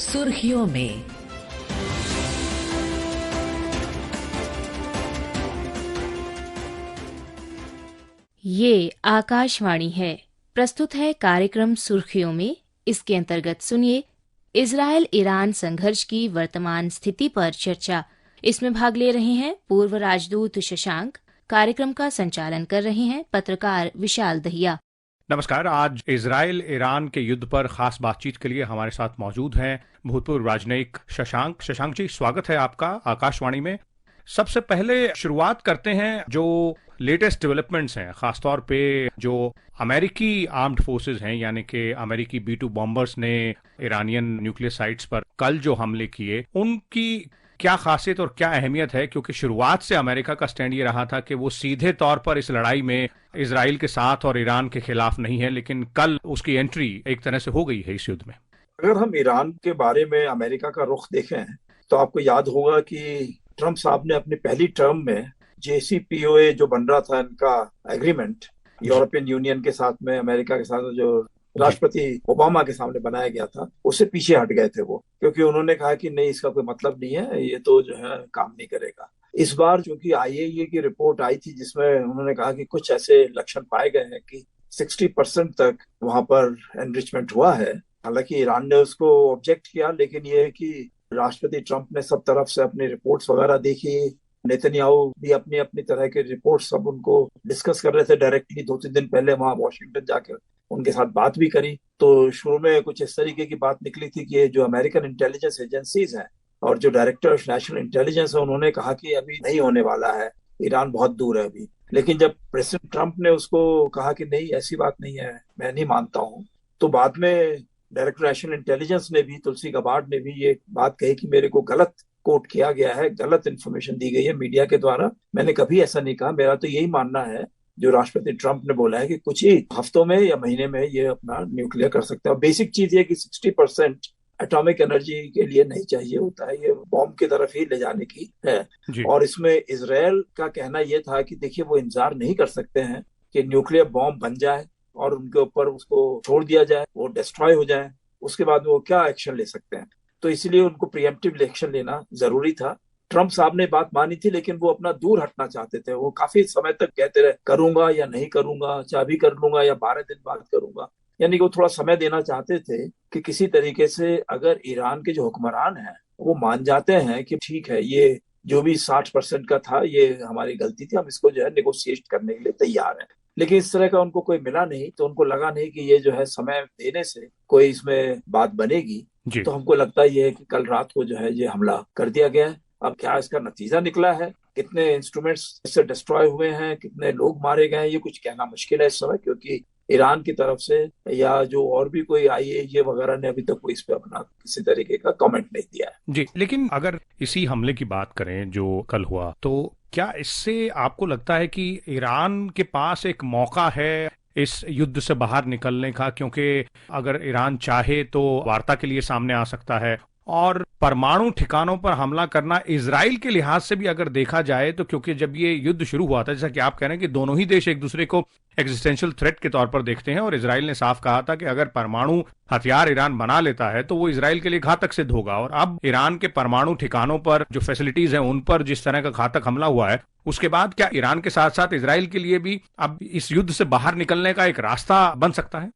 सुर्खियों में। ये आकाशवाणी है। प्रस्तुत है कार्यक्रम सुर्खियों में। इसके अंतर्गत सुनिए इजरायल ईरान संघर्ष की वर्तमान स्थिति पर चर्चा। इसमें भाग ले रहे हैं पूर्व राजदूत शशांक। कार्यक्रम का संचालन कर रहे हैं पत्रकार विशाल दहिया। नमस्कार। आज इजरायल ईरान के युद्ध पर खास बातचीत के लिए हमारे साथ मौजूद हैं भूतपूर्व राजनयिक शशांक। शशांक जी, स्वागत है आपका आकाशवाणी में। सबसे पहले शुरुआत करते हैं जो लेटेस्ट डेवलपमेंट्स हैं, खासतौर पे जो अमेरिकी आर्म्ड फोर्सेस हैं, यानी कि अमेरिकी B-2 बॉम्बर्स ने ईरानियन न्यूक्लियर साइट्स पर कल जो हमले किए, उनकी क्या खासियत और क्या अहमियत है? क्योंकि शुरुआत से अमेरिका का स्टैंड ये रहा था कि वो सीधे तौर पर इस लड़ाई में इजराइल के साथ और ईरान के खिलाफ नहीं है, लेकिन कल उसकी एंट्री एक तरह से हो गई है इस युद्ध में। अगर हम ईरान के बारे में अमेरिका का रुख देखें तो आपको याद होगा कि ट्रम्प साहब ने अपनी पहली टर्म में JCPOA जो बन रहा था, इनका एग्रीमेंट यूरोपियन यूनियन के साथ में, अमेरिका के साथ, जो राष्ट्रपति ओबामा के सामने बनाया गया था, उससे पीछे हट गए थे वो, क्योंकि उन्होंने कहा कि नहीं, इसका कोई मतलब नहीं है, ये तो जो है काम नहीं करेगा। इस बार चूंकि IAEA की रिपोर्ट आई थी जिसमें उन्होंने कहा कि कुछ ऐसे लक्षण पाए गए हैं कि 60% तक वहां पर एनरिचमेंट हुआ है। हालांकि ईरान ने उसको ऑब्जेक्ट किया, लेकिन ये है कि राष्ट्रपति ट्रंप ने सब तरफ से अपनी रिपोर्ट्स वगैरह देखी। नेतन्याहू भी अपनी अपनी तरह के रिपोर्ट्स सब उनको डिस्कस कर रहे थे डायरेक्टली। 2-3 दिन पहले वहां वॉशिंगटन जाकर उनके साथ बात भी करी। तो शुरू में कुछ इस तरीके की बात निकली थी कि जो अमेरिकन इंटेलिजेंस एजेंसीज हैं और जो डायरेक्टर ऑफ नेशनल इंटेलिजेंस है, उन्होंने कहा कि अभी नहीं होने वाला है, ईरान बहुत दूर है अभी। लेकिन जब प्रेसिडेंट ट्रंप ने उसको कहा कि नहीं, ऐसी बात नहीं है, मैं नहीं मानता हूं, तो बाद में डायरेक्टर नेशनल इंटेलिजेंस ने भी, तुलसी गबार्ड ने भी ये बात कही कि मेरे को गलत कोट किया गया है, गलत इन्फॉर्मेशन दी गई है मीडिया के द्वारा, मैंने कभी ऐसा नहीं कहा। मेरा तो यही मानना है जो राष्ट्रपति ट्रंप ने बोला है कि कुछ ही हफ्तों में या महीने में ये अपना न्यूक्लियर कर सकते हैं। बेसिक चीज ये कि 60% एटॉमिक एनर्जी के लिए नहीं चाहिए होता है, ये बॉम्ब की तरफ ही ले जाने की है। और इसमें इजराइल का कहना यह था कि देखिए, वो इंतजार नहीं कर सकते हैं कि न्यूक्लियर बॉम्ब बन जाए और उनके ऊपर उसको छोड़ दिया जाए, वो डिस्ट्रॉय हो जाए, उसके बाद वो क्या एक्शन ले सकते हैं। तो इसलिए उनको प्रिएम्प्टिव एक्शन लेना जरूरी था। ट्रंप साहब ने बात मानी थी, लेकिन वो अपना दूर हटना चाहते थे। वो काफी समय तक कहते रहे, करूंगा या नहीं करूंगा, चाहे अभी कर लूंगा या 12 दिन बाद करूंगा। यानी कि वो थोड़ा समय देना चाहते थे कि किसी तरीके से अगर ईरान के जो हुक्मरान हैं वो मान जाते हैं कि ठीक है, ये जो भी 60% का था, ये हमारी गलती थी, हम इसको जो है निगोशिएट करने के लिए तैयार हैं। लेकिन इस तरह का उनको कोई मिला नहीं, तो उनको लगा नहीं कि ये जो है समय देने से कोई इसमें बात बनेगी। तो हमको लगता ये है कि कल रात को जो है ये हमला कर दिया गया है। अब क्या इसका नतीजा निकला है, कितने इंस्ट्रूमेंट्स इससे डिस्ट्रॉय हुए हैं, कितने लोग मारे गए हैं, ये कुछ कहना मुश्किल है इस समय, क्योंकि ईरान की तरफ से या जो और भी कोई IAEA वगैरह ने अभी तक कोई इस पे अपना किसी तरीके का कमेंट नहीं दिया है। जी, लेकिन अगर इसी हमले की बात करें जो कल हुआ, तो क्या इससे आपको लगता है कि ईरान के पास एक मौका है इस युद्ध से बाहर निकलने का? क्योंकि अगर ईरान चाहे तो वार्ता के लिए सामने आ सकता है, और परमाणु ठिकानों पर हमला करना इजराइल के लिहाज से भी अगर देखा जाए तो, क्योंकि जब ये युद्ध शुरू हुआ था, जैसा कि आप कह रहे हैं कि दोनों ही देश एक दूसरे को एग्जिस्टेंशियल थ्रेट के तौर पर देखते हैं, और इजराइल ने साफ कहा था कि अगर परमाणु हथियार ईरान बना लेता है तो वो इजराइल के लिए घातक सिद्ध होगा। और अब ईरान के परमाणु ठिकानों पर जो फैसिलिटीज हैं उन पर जिस तरह का घातक हमला हुआ है, उसके बाद क्या ईरान के साथ साथ इजराइल के लिए भी अब इस युद्ध से बाहर निकलने का एक रास्ता बन सकता है?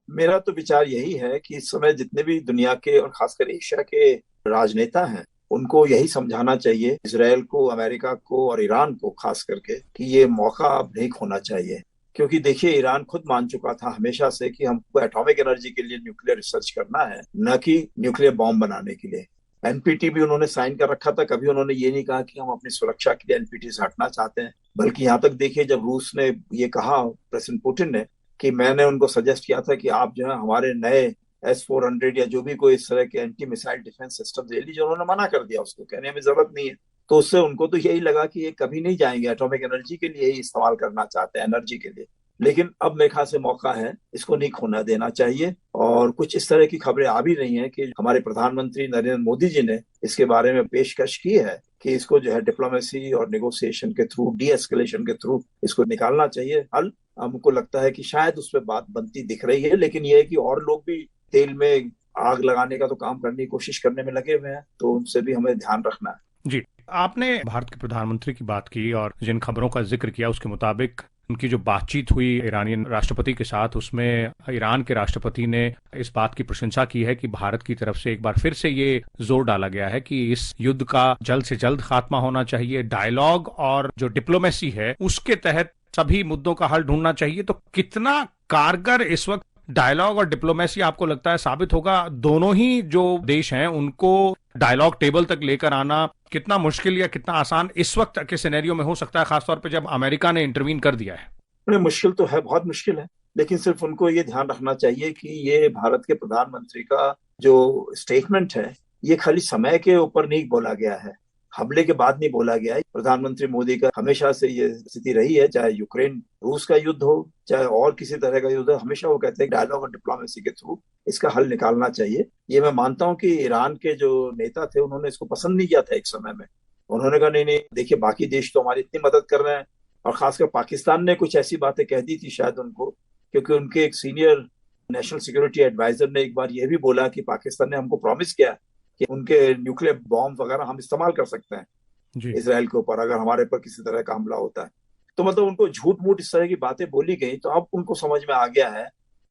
मेरा तो विचार यही है कि इस समय जितने भी दुनिया के और खासकर एशिया के राजनेता हैं, उनको यही समझाना चाहिए इजराइल को, अमेरिका को और ईरान को खास करके, कि ये मौका अब नहीं खोना चाहिए। क्योंकि देखिए, ईरान खुद मान चुका था हमेशा से कि हमको एटॉमिक एनर्जी के लिए न्यूक्लियर रिसर्च करना है, न कि न्यूक्लियर बॉम्ब बनाने के लिए। NPT भी उन्होंने साइन कर रखा था। कभी उन्होंने ये नहीं कहा कि हम अपनी सुरक्षा के लिए NPT से हटना चाहते हैं। बल्कि यहाँ तक देखिए, जब रूस ने ये कहा, प्रेसिडेंट पुतिन ने, कि मैंने उनको सजेस्ट किया था कि आप जो है हमारे नए S-400 या जो भी कोई इस तरह के एंटी मिसाइल डिफेंस सिस्टम ले लीजिए, उन्होंने मना कर दिया, उसको कहने हमें जरूरत नहीं है। तो उससे उनको तो यही लगा कि ये कभी नहीं जाएंगे, एटॉमिक एनर्जी के लिए ही इस्तेमाल करना चाहते हैं, एनर्जी के लिए। लेकिन अब मेरे ख्याल से मौका है, इसको नहीं खोना देना चाहिए। और कुछ इस तरह की खबरें आ भी रही हैं कि हमारे प्रधानमंत्री नरेंद्र मोदी जी ने इसके बारे में पेशकश की है कि इसको जो है डिप्लोमेसी और नेगोशिएशन के थ्रू, डी एस्केलेशन के थ्रू इसको निकालना चाहिए हल। हमको लगता है कि शायद उस पर बात बनती दिख रही है, लेकिन यह है कि और लोग भी तेल में आग लगाने का तो काम करने की कोशिश करने में लगे हुए हैं, तो उनसे भी हमें ध्यान रखना है। जी, आपने भारत के प्रधानमंत्री की बात की और जिन खबरों का जिक्र किया उसके मुताबिक उनकी जो बातचीत हुई ईरानियन राष्ट्रपति के साथ, उसमें ईरान के राष्ट्रपति ने इस बात की प्रशंसा की है कि भारत की तरफ से एक बार फिर से ये जोर डाला गया है कि इस युद्ध का जल्द से जल्द खात्मा होना चाहिए, डायलॉग और जो डिप्लोमेसी है उसके तहत सभी मुद्दों का हल ढूंढना चाहिए। तो कितना कारगर इस वक्त डायलॉग और डिप्लोमेसी आपको लगता है साबित होगा? दोनों ही जो देश हैं उनको डायलॉग टेबल तक लेकर आना कितना मुश्किल या कितना आसान इस वक्त के सिनेरियो में हो सकता है, खासतौर पे जब अमेरिका ने इंटरवीन कर दिया है? बड़े मुश्किल तो है, बहुत मुश्किल है, लेकिन सिर्फ उनको ये ध्यान रखना चाहिए कि ये भारत के प्रधानमंत्री का जो स्टेटमेंट है ये खाली समय के ऊपर नहीं बोला गया है, हमले के बाद नहीं बोला गया है। प्रधानमंत्री मोदी का हमेशा से ये स्थिति रही है, चाहे यूक्रेन रूस का युद्ध हो, चाहे और किसी तरह का युद्ध हो, हमेशा वो कहते हैं डायलॉग और डिप्लोमेसी के थ्रू इसका हल निकालना चाहिए। ये मैं मानता हूँ कि ईरान के जो नेता थे उन्होंने इसको पसंद नहीं किया था एक समय में। उन्होंने कहा नहीं नहीं, देखिए बाकी देश तो हमारी इतनी मदद कर रहे हैं, और खासकर पाकिस्तान ने कुछ ऐसी बातें कह दी थी शायद उनको, क्योंकि उनके एक सीनियर नेशनल सिक्योरिटी एडवाइजर ने एक बार यह भी बोला कि पाकिस्तान ने हमको प्रॉमिस किया कि उनके न्यूक्लियर बॉम्ब वगैरह हम इस्तेमाल कर सकते हैं इसराइल के ऊपर अगर हमारे पर किसी तरह का हमला होता है। तो मतलब उनको झूठ मूठ इस तरह की बातें बोली गई, तो अब उनको समझ में आ गया है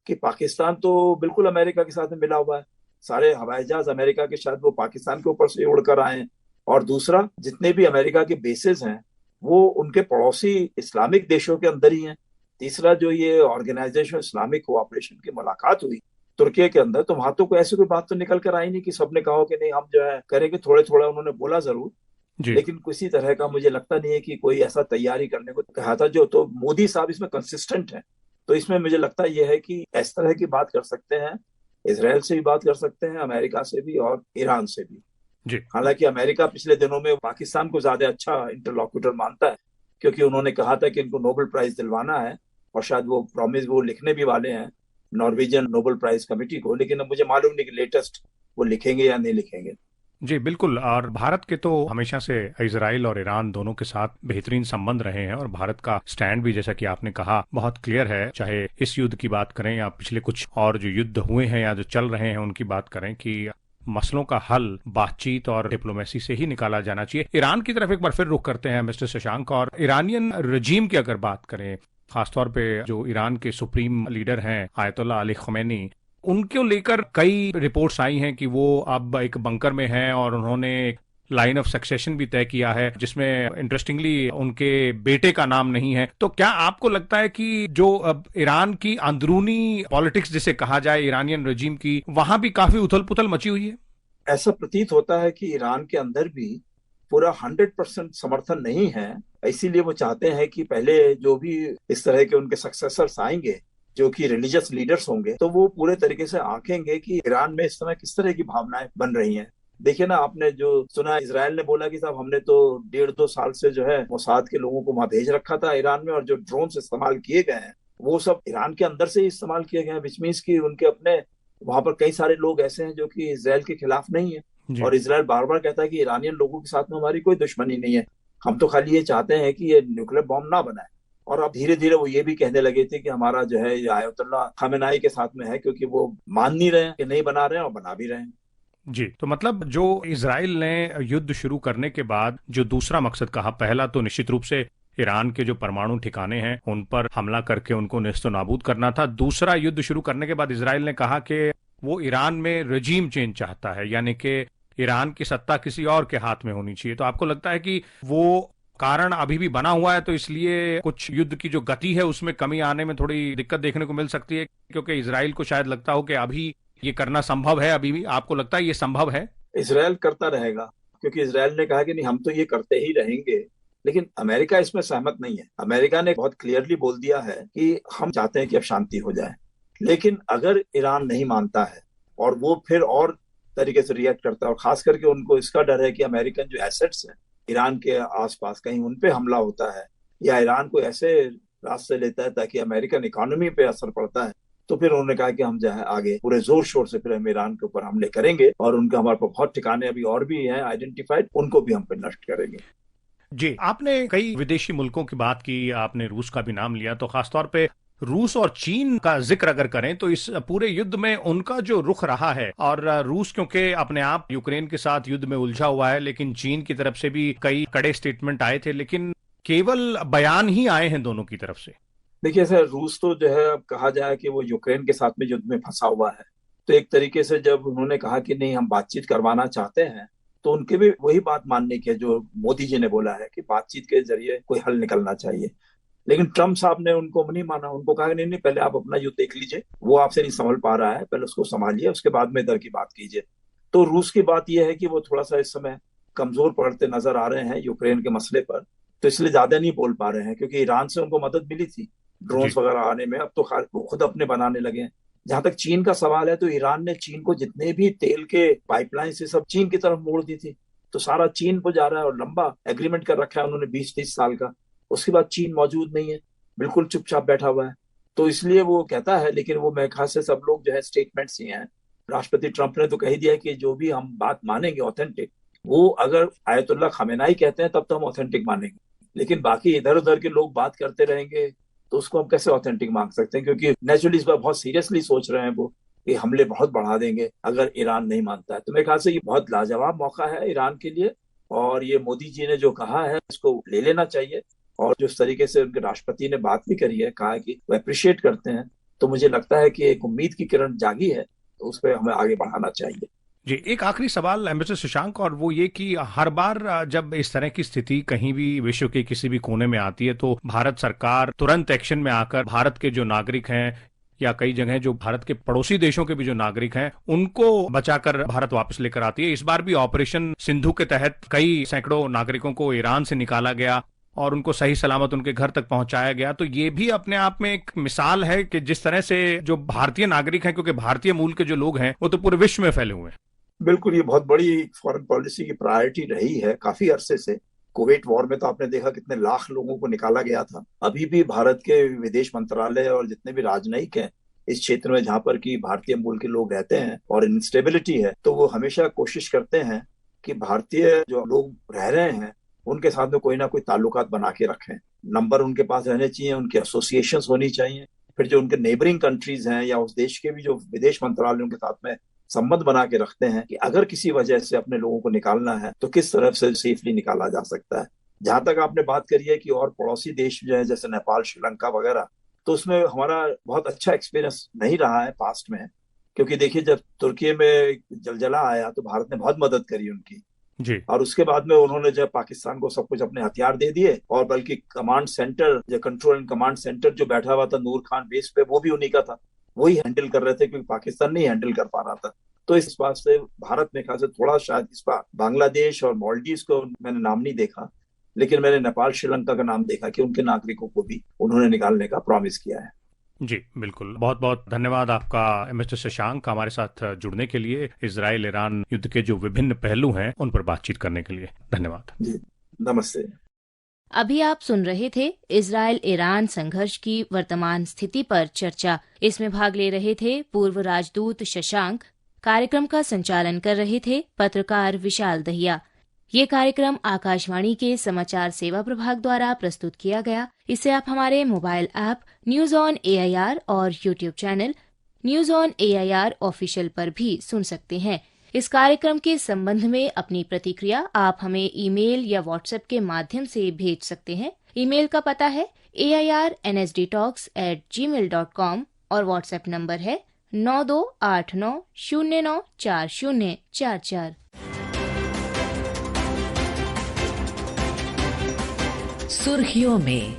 कि पाकिस्तान तो बिल्कुल अमेरिका के साथ में मिला हुआ है, सारे हवाई जहाज अमेरिका के शायद वो पाकिस्तान के ऊपर से उड़कर आए हैं, और दूसरा जितने भी अमेरिका के बेसेस हैं वो उनके पड़ोसी इस्लामिक देशों के अंदर ही हैं। तीसरा जो ये ऑर्गेनाइजेशन इस्लामिक कोऑपरेशन की मुलाकात हुई तुर्की के अंदर, तो वहां तो कोई ऐसी कोई बात तो निकल कर आई नहीं कि सबने कहा कि नहीं हम जो है करेंगे, थोड़े थोड़ा उन्होंने बोला जरूर, लेकिन किसी तरह का मुझे लगता नहीं है कि कोई ऐसा तैयारी करने को कहा था जो, तो मोदी साहब इसमें कंसिस्टेंट है। तो इसमें मुझे लगता यह है कि इस तरह की बात कर सकते हैं, इसराइल से भी बात कर सकते हैं, अमेरिका से भी और ईरान से भी। हालांकि अमेरिका पिछले दिनों में पाकिस्तान को ज्यादा अच्छा इंटरलॉक्यूटर मानता है, क्योंकि उन्होंने कहा था कि इनको नोबेल प्राइज दिलवाना है, और शायद वो प्रॉमिस वो लिखने भी वाले हैं नॉर्वेजियन नोबेल प्राइज कमेटी को, लेकिन अब मुझे मालूम नहीं कि लेटेस्ट वो लिखेंगे या नहीं लिखेंगे। जी बिल्कुल, और भारत के तो हमेशा से इजराइल और ईरान दोनों के साथ बेहतरीन संबंध रहे हैं, और भारत का स्टैंड भी जैसा कि आपने कहा बहुत क्लियर है, चाहे इस युद्ध की बात करें या पिछले कुछ और जो युद्ध हुए हैं या जो चल रहे हैं उनकी बात करें, कि मसलों का हल बातचीत और डिप्लोमेसी से ही निकाला जाना चाहिए। ईरान की तरफ एक बार फिर रुख करते हैं मिस्टर शशांक, और ईरानियन रजीम की अगर बात करें, खासतौर पे जो ईरान के सुप्रीम लीडर हैं आयतुल्लाह अली खमैनी, उनको लेकर कई रिपोर्ट्स आई हैं कि वो अब एक बंकर में हैं और उन्होंने एक लाइन ऑफ सक्सेशन भी तय किया है जिसमें इंटरेस्टिंगली उनके बेटे का नाम नहीं है। तो क्या आपको लगता है कि जो अब ईरान की अंदरूनी पॉलिटिक्स जिसे कहा जाए ईरानियन रजीम की, वहां भी काफी उथल पुथल मची हुई है? ऐसा प्रतीत होता है कि ईरान के अंदर भी पूरा 100% समर्थन नहीं है, इसीलिए वो चाहते हैं कि पहले जो भी इस तरह के उनके सक्सेसर्स आएंगे जो कि रिलीजियस लीडर्स होंगे, तो वो पूरे तरीके से आंकेंगे कि ईरान में इस समय किस तरह की भावनाएं बन रही हैं। देखिए ना, आपने जो सुना इजराइल ने बोला कि साहब हमने तो 1.5-2 साल से जो है मोसाद के लोगों को वहां भेज रखा था ईरान में, और जो ड्रोन्स इस्तेमाल किए गए हैं वो सब ईरान के अंदर से ही इस्तेमाल किए गए हैं, विच मीन्स की उनके अपने वहां पर कई सारे लोग ऐसे हैं जो कि इजराइल के खिलाफ नहीं है, और इजराइल बार बार कहता है कि ईरानियन लोगों के साथ में हमारी कोई दुश्मनी नहीं है, हम तो खाली ये चाहते हैं कि ये न्यूक्लियर बॉम्ब ना बनाए। और अब धीरे धीरे वो ये भी कहने लगे थे कि हमारा जो है आयतुल्लाह खमेनाई के साथ में है, क्योंकि वो मान नहीं रहे हैं कि नहीं बना रहे हैं और बना भी रहे हैं। जी, तो मतलब जो इजराइल ने युद्ध शुरू करने के बाद जो दूसरा मकसद कहा, पहला तो निश्चित रूप से ईरान के जो परमाणु ठिकाने हैं उन पर हमला करके उनको नेस्तो नाबूद करना था। दूसरा, युद्ध शुरू करने के बाद इजराइल ने कहा कि वो ईरान में रजीम चेंज चाहता है, यानी कि ईरान की सत्ता किसी और के हाथ में होनी चाहिए। तो आपको लगता है कि वो कारण अभी भी बना हुआ है, तो इसलिए कुछ युद्ध की जो गति है उसमें कमी आने में थोड़ी दिक्कत देखने को मिल सकती है, क्योंकि इजराइल को शायद लगता हो कि अभी ये करना संभव है? अभी भी आपको लगता है ये संभव है? इजराइल करता रहेगा, क्योंकि इजराइल ने कहा कि नहीं हम तो ये करते ही रहेंगे, लेकिन अमेरिका इसमें सहमत नहीं है। अमेरिका ने बहुत क्लियरली बोल दिया है कि हम चाहते हैं कि अब शांति हो जाए, लेकिन अगर ईरान नहीं मानता है और वो फिर और तरीके से रिएक्ट करता है, और खास करके उनको इसका डर है कि अमेरिकन जो एसेट्स हैं ईरान के आसपास कहीं उन पे हमला होता है, या ईरान को ऐसे रास्ते लेता है ताकि अमेरिकन इकोनॉमी पे असर पड़ता है, तो फिर उन्होंने कहा कि हम जो है आगे पूरे जोर शोर से फिर हम ईरान के ऊपर हमले करेंगे, और उनके हमारे पास बहुत ठिकाने अभी और भी हैं आइडेंटिफाइड, उनको भी हम पे नष्ट करेंगे। जी, आपने कई विदेशी मुल्कों की बात की, आपने रूस का भी नाम लिया, तो खासतौर पे रूस और चीन का जिक्र अगर करें तो इस पूरे युद्ध में उनका जो रुख रहा है, और रूस क्योंकि अपने आप यूक्रेन के साथ युद्ध में उलझा हुआ है, लेकिन चीन की तरफ से भी कई कड़े स्टेटमेंट आए थे, लेकिन केवल बयान ही आए हैं दोनों की तरफ से। देखिए सर, रूस तो जो है, अब कहा जाए कि वो यूक्रेन के साथ में युद्ध में फंसा हुआ है, तो एक तरीके से जब उन्होंने कहा कि नहीं हम बातचीत करवाना चाहते हैं, तो उनके भी वही बात मानने की है जो मोदी जी ने बोला है कि बातचीत के जरिए कोई हल निकलना चाहिए। लेकिन ट्रम्प साहब ने उनको नहीं माना, उनको कहा कि नहीं नहीं, पहले आप अपना युद्ध देख लीजिए, वो आपसे नहीं संभल पा रहा है, पहले उसको संभालिए, उसके बाद में इधर की बात कीजिए। तो रूस की बात यह है कि वो थोड़ा सा इस समय कमजोर पड़ते नजर आ रहे हैं यूक्रेन के मसले पर, तो इसलिए ज्यादा नहीं बोल पा रहे हैं, क्योंकि ईरान से उनको मदद मिली थी ड्रोन्स वगैरह आने में, अब तो वो खुद अपने बनाने लगे हैं। जहां तक चीन का सवाल है, तो ईरान ने चीन को जितने भी तेल के पाइपलाइन से सब चीन की तरफ मोड़ दी थी, तो सारा चीन को जा रहा है, और लंबा एग्रीमेंट कर रखा है उन्होंने 20-30 साल का। उसके बाद चीन मौजूद नहीं है, बिल्कुल चुपचाप बैठा हुआ है। तो इसलिए वो कहता है, लेकिन वो मेरे ख्याल से सब लोग जो है स्टेटमेंट्स ही हैं। राष्ट्रपति ट्रंप ने तो कह दिया कि जो भी हम बात मानेंगे ऑथेंटिक, वो अगर आयतुल्लाह खमेनाई कहते हैं तब तो हम ऑथेंटिक मानेंगे, लेकिन बाकी इधर उधर के लोग बात करते रहेंगे तो उसको हम कैसे ऑथेंटिक मान सकते हैं, क्योंकि नेचुरली इस बार बहुत सीरियसली सोच रहे हैं वो कि हमले बहुत बढ़ा देंगे अगर ईरान नहीं मानता है। तो मेरे ख्याल से ये बहुत लाजवाब मौका है ईरान के लिए, और ये मोदी जी ने जो कहा है इसको ले लेना चाहिए, और जिस तरीके से उनके राष्ट्रपति ने बात भी करी है, कहा है कि वो अप्रिशिएट करते हैं, तो मुझे लगता है कि एक उम्मीद की किरण जागी है, तो उस पर हमें आगे बढ़ाना चाहिए। जी, एक आखिरी सवाल एम्बेसडर शशांक, और वो ये कि हर बार जब इस तरह की स्थिति कहीं भी विश्व के किसी भी कोने में आती है तो भारत सरकार तुरंत एक्शन में आकर भारत के जो नागरिक हैं, या कई जगह जो भारत के पड़ोसी देशों के भी जो नागरिक हैं, उनको बचाकर भारत वापस लेकर आती है। इस बार भी ऑपरेशन सिंधु के तहत कई सैकड़ों नागरिकों को ईरान से निकाला गया और उनको सही सलामत उनके घर तक पहुंचाया गया। तो ये भी अपने आप में एक मिसाल है कि जिस तरह से जो भारतीय नागरिक हैं, क्योंकि भारतीय मूल के जो लोग हैं वो तो पूरे विश्व में फैले हुए हैं। बिल्कुल, ये बहुत बड़ी फॉरेन पॉलिसी की प्रायोरिटी रही है काफी अरसे से। कुवैत वॉर में तो आपने देखा कितने लाख लोगों को निकाला गया था। अभी भी भारत के विदेश मंत्रालय और जितने भी राजनयिक हैं इस क्षेत्र में जहां पर कि भारतीय मूल के लोग रहते हैं और इंस्टेबिलिटी है, तो वो हमेशा कोशिश करते हैं कि भारतीय जो लोग रह रहे हैं उनके साथ में कोई ना कोई ताल्लुकात बना के रखें, नंबर उनके पास रहने चाहिए, उनकी एसोसिएशंस होनी चाहिए। फिर जो उनके नेबरिंग कंट्रीज हैं या उस देश के भी जो विदेश मंत्रालयों के साथ में संबंध बना के रखते हैं कि अगर किसी वजह से अपने लोगों को निकालना है तो किस तरफ से सेफली निकाला जा सकता है। जहां तक आपने बात करी है कि और पड़ोसी देश जो है जैसे नेपाल, श्रीलंका वगैरह, तो उसमें हमारा बहुत अच्छा एक्सपीरियंस नहीं रहा है पास्ट में, क्योंकि देखिए जब तुर्की में जलजला आया तो भारत ने बहुत मदद करी उनकी जी, और उसके बाद में उन्होंने जब पाकिस्तान को सब कुछ अपने हथियार दे दिए, और बल्कि कमांड सेंटर, जो कंट्रोल एंड कमांड सेंटर जो बैठा हुआ था नूर खान बेस पे, वो भी उन्हीं का था, वही हैंडल कर रहे थे, क्योंकि पाकिस्तान नहीं हैंडल कर पा रहा था। तो इस बात से भारत में खास थोड़ा शायद इस बार बांग्लादेश और मालदीव्स को मैंने नाम नहीं देखा, लेकिन मैंने नेपाल, श्रीलंका का नाम देखा कि उनके नागरिकों को भी उन्होंने निकालने का प्रॉमिस किया है। जी बिल्कुल, बहुत बहुत धन्यवाद आपका मिस्टर शशांक, हमारे साथ जुड़ने के लिए, इजराइल ईरान युद्ध के जो विभिन्न पहलू हैं उन पर बातचीत करने के लिए धन्यवाद। जी नमस्ते। अभी आप सुन रहे थे इजराइल ईरान संघर्ष की वर्तमान स्थिति पर चर्चा। इसमें भाग ले रहे थे पूर्व राजदूत शशांक। कार्यक्रम का संचालन कर रहे थे पत्रकार विशाल दहिया। ये कार्यक्रम आकाशवाणी के समाचार सेवा प्रभाग द्वारा प्रस्तुत किया गया। इसे आप हमारे mobile app news on AIR और YouTube channel news on AIR official पर भी सुन सकते हैं। इस कार्यक्रम के संबंध में अपनी प्रतिक्रिया आप हमें ईमेल या व्हाट्सएप के माध्यम से भेज सकते हैं। ईमेल का पता है airnsdtalks@gmail.com और व्हाट्सएप नंबर है 9289094044। सुर्खियों में